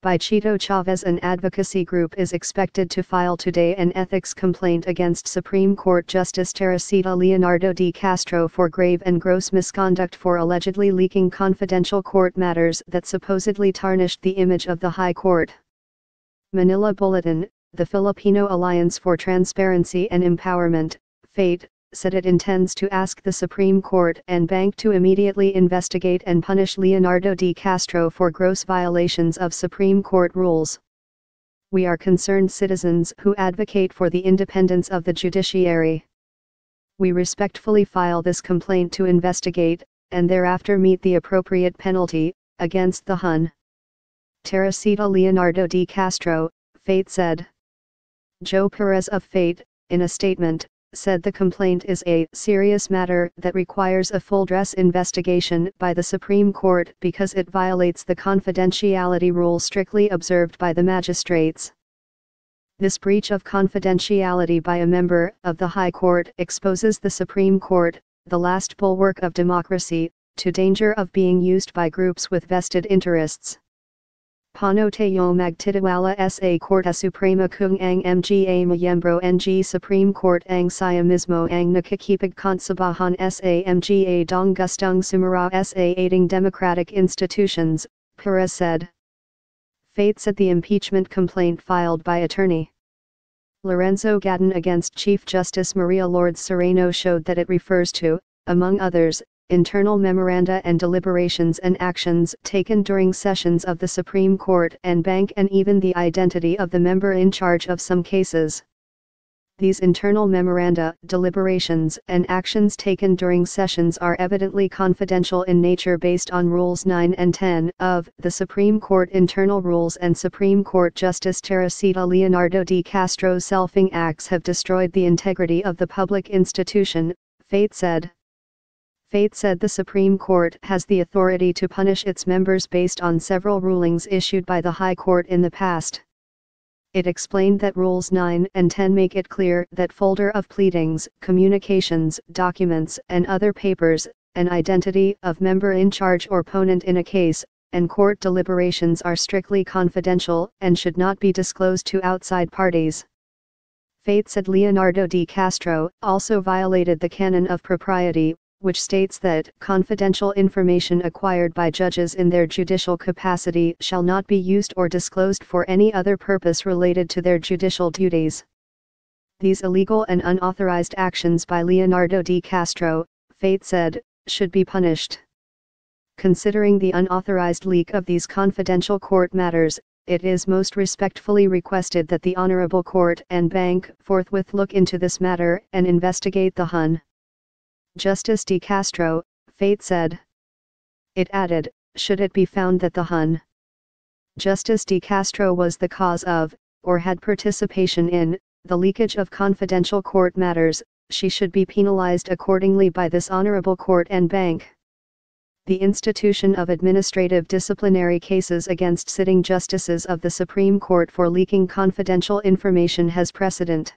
by Chito Chavez. An advocacy group is expected to file today an ethics complaint against Supreme Court Justice Teresita Leonardo-deCastro for grave and gross misconduct for allegedly leaking confidential court matters that supposedly tarnished the image of the High Court. Manila Bulletin. The Filipino Alliance for Transparency and Empowerment, FATE, said it intends to ask the Supreme Court and bank to immediately investigate and punish Leonardo-deCastro for gross violations of Supreme Court rules. We are concerned citizens who advocate for the independence of the judiciary. We respectfully file this complaint to investigate, and thereafter meet the appropriate penalty, against the Hon. Teresita Leonardo-deCastro, FATE said. Joe Perez of FATE, in a statement, said the complaint is a serious matter that requires a full-dress investigation by the Supreme Court because it violates the confidentiality rule strictly observed by the magistrates. This breach of confidentiality by a member of the High Court exposes the Supreme Court, the last bulwark of democracy, to danger of being used by groups with vested interests. Paano tayo magtitiwala sa Korte Suprema kung ang mga miyembro ng Supreme Court ang saya mismo ang nakikipagkontrabahan sa mga dong gustong sumira sa ating democratic institutions, Perez said. FATE said the impeachment complaint filed by Attorney Lorenzo Gatton against Chief Justice Maria Lourdes Sereno showed that it refers to, among others, internal memoranda and deliberations and actions taken during sessions of the Supreme Court and bank, and even the identity of the member in charge of some cases. These internal memoranda, deliberations, and actions taken during sessions are evidently confidential in nature based on Rules 9 and 10 of the Supreme Court Internal Rules, and Supreme Court Justice Teresita Leonardo-deCastro's selfing acts have destroyed the integrity of the public institution, FATE said. FATE said the Supreme Court has the authority to punish its members based on several rulings issued by the High Court in the past. It explained that Rules 9 and 10 make it clear that folder of pleadings, communications, documents, and other papers, an identity of member in charge or opponent in a case, and court deliberations are strictly confidential and should not be disclosed to outside parties. FATE said Leonardo-deCastro also violated the canon of propriety, which states that confidential information acquired by judges in their judicial capacity shall not be used or disclosed for any other purpose related to their judicial duties. These illegal and unauthorized actions by Leonardo-deCastro, FATE said, should be punished. Considering the unauthorized leak of these confidential court matters, it is most respectfully requested that the Honorable Court and Bank forthwith look into this matter and investigate the Hon. Justice DeCastro, FATE said. It added, should it be found that the Hon. Justice DeCastro was the cause of, or had participation in, the leakage of confidential court matters, she should be penalized accordingly by this Honorable Court and Bank. The institution of administrative disciplinary cases against sitting justices of the Supreme Court for leaking confidential information has precedent.